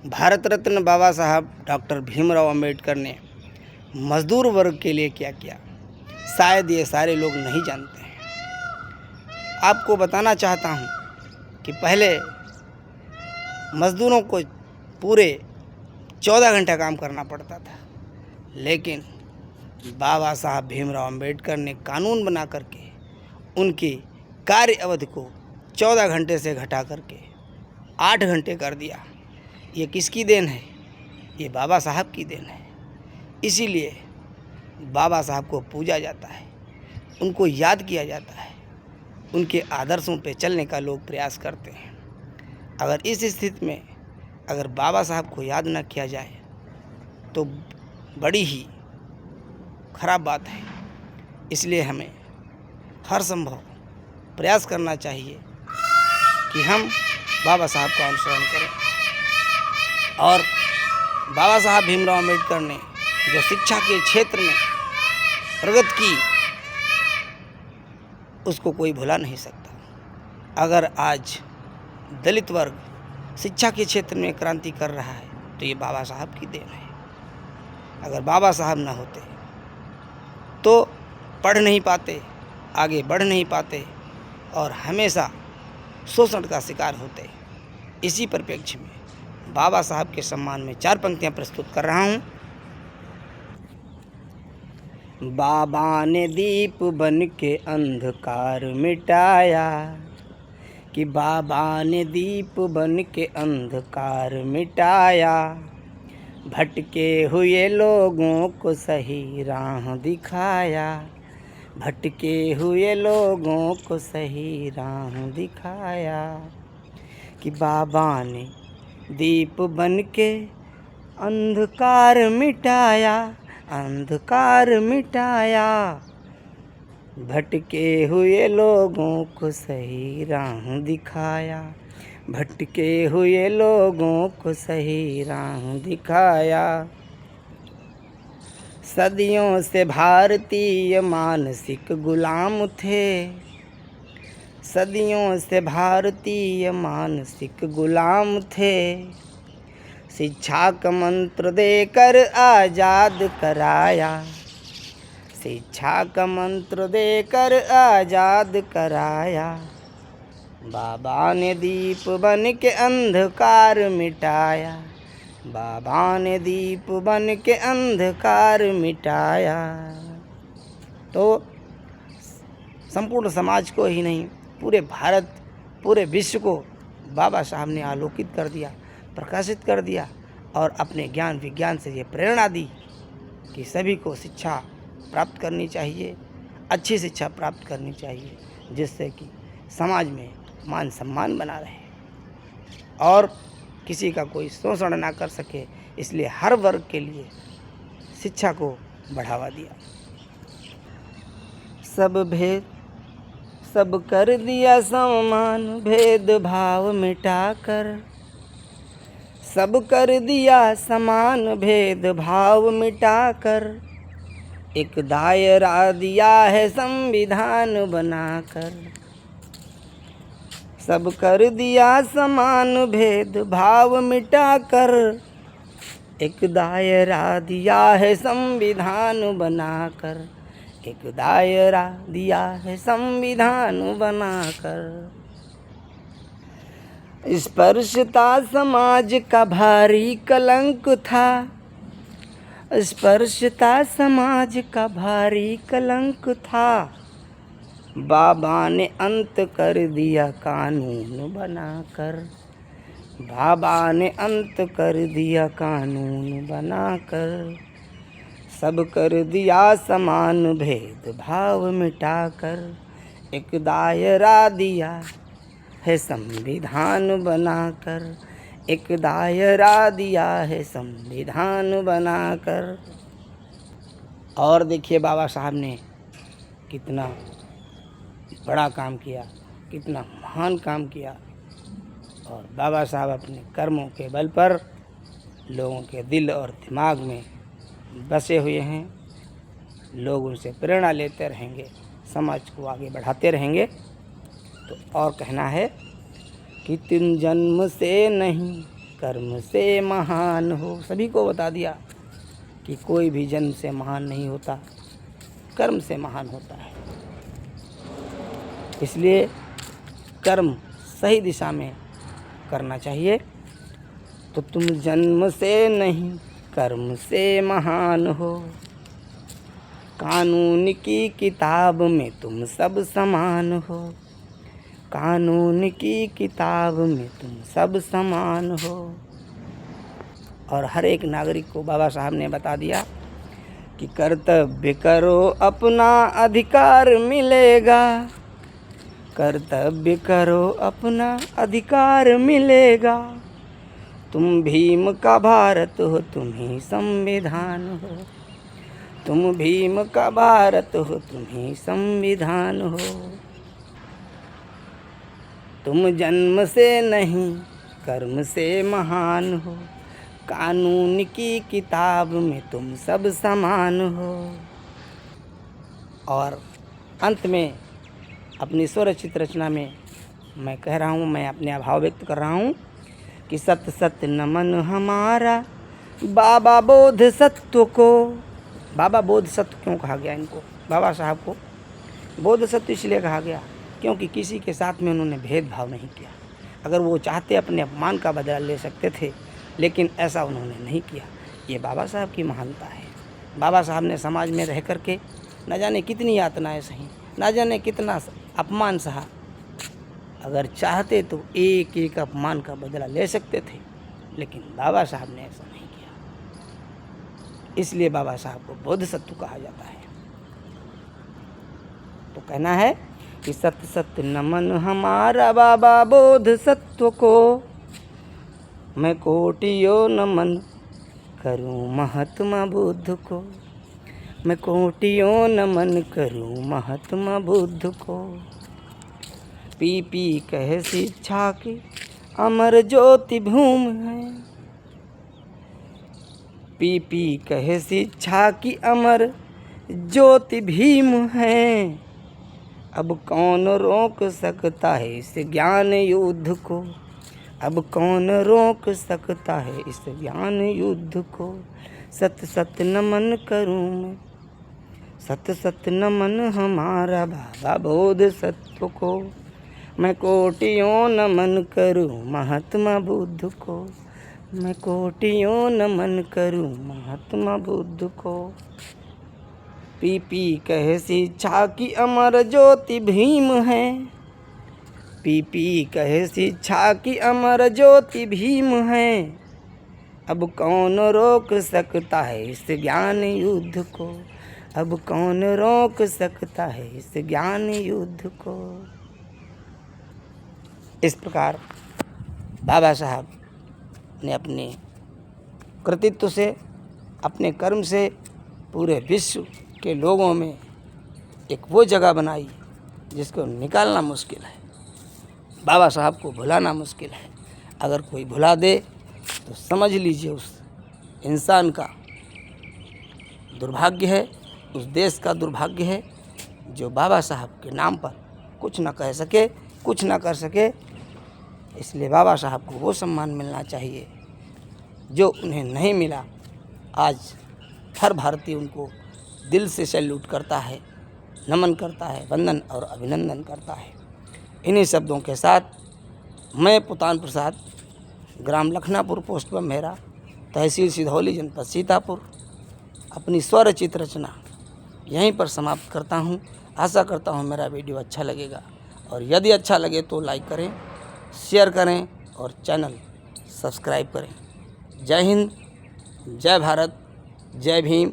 भारत रत्न बाबा साहब डॉक्टर भीमराव अंबेडकर ने मजदूर वर्ग के लिए क्या किया, शायद ये सारे लोग नहीं जानते हैं। आपको बताना चाहता हूँ कि पहले मज़दूरों को पूरे 14 घंटा काम करना पड़ता था, लेकिन बाबा साहब भीमराव अंबेडकर ने कानून बना करके उनकी कार्य अवधि को 14 घंटे से घटा करके 8 घंटे कर दिया। ये किसकी देन है? ये बाबा साहब की देन है। इसीलिए बाबा साहब को पूजा जाता है, उनको याद किया जाता है, उनके आदर्शों पे चलने का लोग प्रयास करते हैं। अगर इस स्थिति में अगर बाबा साहब को याद न किया जाए तो बड़ी ही खराब बात है। इसलिए हमें हर संभव प्रयास करना चाहिए कि हम बाबा साहब का अनुसरण करें। और बाबा साहब भीमराव अंबेडकर ने जो शिक्षा के क्षेत्र में प्रगति की, उसको कोई भुला नहीं सकता। अगर आज दलित वर्ग शिक्षा के क्षेत्र में क्रांति कर रहा है तो ये बाबा साहब की देन है। अगर बाबा साहब ना होते तो पढ़ नहीं पाते, आगे बढ़ नहीं पाते और हमेशा शोषण का शिकार होते। इसी परिप्रेक्ष्य में बाबा साहब के सम्मान में 4 पंक्तियां प्रस्तुत कर रहा हूँ। बाबा ने दीप बन के अंधकार मिटाया, कि बाबा ने दीप बन के अंधकार मिटाया, भटके हुए लोगों को सही राह दिखाया, भटके हुए लोगों को सही राह दिखाया, कि बाबा ने दीप बन के अंधकार मिटाया, अंधकार मिटाया, भटके हुए लोगों को सही राह दिखाया, भटके हुए लोगों को सही राह दिखाया। सदियों से भारतीय मानसिक गुलाम थे, सदियों से भारतीय मानसिक गुलाम थे, शिक्षा का मंत्र देकर आज़ाद कराया, शिक्षा का मंत्र देकर आज़ाद कराया, बाबा ने दीप बन के अंधकार मिटाया, बाबा ने दीप बन के अंधकार मिटाया। तो संपूर्ण समाज को ही नहीं, पूरे भारत, पूरे विश्व को बाबा साहब ने आलोकित कर दिया, प्रकाशित कर दिया और अपने ज्ञान विज्ञान से ये प्रेरणा दी कि सभी को शिक्षा प्राप्त करनी चाहिए, अच्छी शिक्षा प्राप्त करनी चाहिए, जिससे कि समाज में मान सम्मान बना रहे और किसी का कोई शोषण ना कर सके। इसलिए हर वर्ग के लिए शिक्षा को बढ़ावा दिया। सब कर दिया समान, भेदभाव मिटाकर, सब कर दिया समान, भेदभाव मिटाकर, एक दायरा दिया है संविधान बनाकर, सब कर दिया समान, भेदभाव मिटाकर, एक दायरा दिया है संविधान बनाकर, एक दायरा दिया है संविधान बनाकर। स्पर्शता समाज का भारी कलंक था, स्पर्शता समाज का भारी कलंक था, बाबा ने अंत कर दिया कानून बनाकर, बाबा ने अंत कर दिया कानून बनाकर, सब कर दिया समान, भेदभाव मिटाकर, एक दायरा दिया है संविधान बनाकर, एक दायरा दिया है संविधान बनाकर। और देखिए बाबा साहब ने कितना बड़ा काम किया, कितना महान काम किया। और बाबा साहब अपने कर्मों के बल पर लोगों के दिल और दिमाग में बसे हुए हैं। लोग उनसे प्रेरणा लेते रहेंगे, समाज को आगे बढ़ाते रहेंगे। तो और कहना है कि तुम जन्म से नहीं कर्म से महान हो। सभी को बता दिया कि कोई भी जन्म से महान नहीं होता, कर्म से महान होता है। इसलिए कर्म सही दिशा में करना चाहिए। तो तुम जन्म से नहीं कर्म से महान हो, कानून की किताब में तुम सब समान हो, कानून की किताब में तुम सब समान हो। और हर एक नागरिक को बाबा साहब ने बता दिया कि कर्तव्य करो अपना अधिकार मिलेगा, कर्तव्य करो अपना अधिकार मिलेगा। तुम भीम का भारत हो, तुम ही संविधान हो, तुम भीम का भारत हो, तुम ही संविधान हो। तुम जन्म से नहीं कर्म से महान हो, कानून की किताब में तुम सब समान हो। और अंत में अपनी स्वरचित रचना में मैं कह रहा हूँ, मैं अपने अभाव व्यक्त कर रहा हूँ कि सत सत नमन हमारा बाबा बोध सत्व को। बाबा बोध सत्व क्यों कहा गया इनको? बाबा साहब को बोध सत्व इसलिए कहा गया क्योंकि किसी के साथ में उन्होंने भेदभाव नहीं किया। अगर वो चाहते अपने अपमान का बदला ले सकते थे, लेकिन ऐसा उन्होंने नहीं किया। ये बाबा साहब की महानता है। बाबा साहब ने समाज में रह कर के न जाने कितनी यातनाएं सही, न जाने कितना अपमान सहा। अगर चाहते तो एक एक अपमान का बदला ले सकते थे, लेकिन बाबा साहब ने ऐसा नहीं किया। इसलिए बाबा साहब को बोध सत्व कहा जाता है। तो कहना है कि सत सत नमन हमारा बाबा बोध सत्व को, मैं कोटियों नमन करूं महात्मा बुद्ध को, मैं कोटियों नमन करूं महात्मा बुद्ध को। पी पी कहे शिक्षा की अमर ज्योति भूम है, पी पी कहे शिक्षा की अमर ज्योति भीम है। अब कौन रोक सकता है इस ज्ञान युद्ध को, अब कौन रोक सकता है इस ज्ञान युद्ध को। सत सत नमन करूं मैं, सत सत नमन हमारा बाबा बोध सत्व को, मैं कोटियों नमन करूं महात्मा बुद्ध को, मैं कोटियों नमन करूं महात्मा बुद्ध को। पी पी कहे शिक्षा की अमर ज्योति भीम है, पी पी कहे शिक्षा की अमर ज्योति भीम है। अब कौन रोक सकता है इस ज्ञान युद्ध को, अब कौन रोक सकता है इस ज्ञान युद्ध को। इस प्रकार बाबा साहब ने अपने कृतित्व से, अपने कर्म से पूरे विश्व के लोगों में एक वो जगह बनाई जिसको निकालना मुश्किल है। बाबा साहब को भुलाना मुश्किल है। अगर कोई भुला दे तो समझ लीजिए उस इंसान का दुर्भाग्य है, उस देश का दुर्भाग्य है जो बाबा साहब के नाम पर कुछ न कह सके, कुछ न कर सके। इसलिए बाबा साहब को वो सम्मान मिलना चाहिए जो उन्हें नहीं मिला। आज हर भारतीय उनको दिल से सैल्यूट करता है, नमन करता है, वंदन और अभिनंदन करता है। इन्हीं शब्दों के साथ मैं पुतान प्रसाद, ग्राम लखनापुर, पोस्ट बम्हेरा, तहसील सिधौली, जनपद सीतापुर, अपनी स्वरचित रचना यहीं पर समाप्त करता हूँ। आशा करता हूँ मेरा वीडियो अच्छा लगेगा, और यदि अच्छा लगे तो लाइक करें, शेयर करें और चैनल सब्सक्राइब करें। जय हिंद, जय भारत, जय भीम,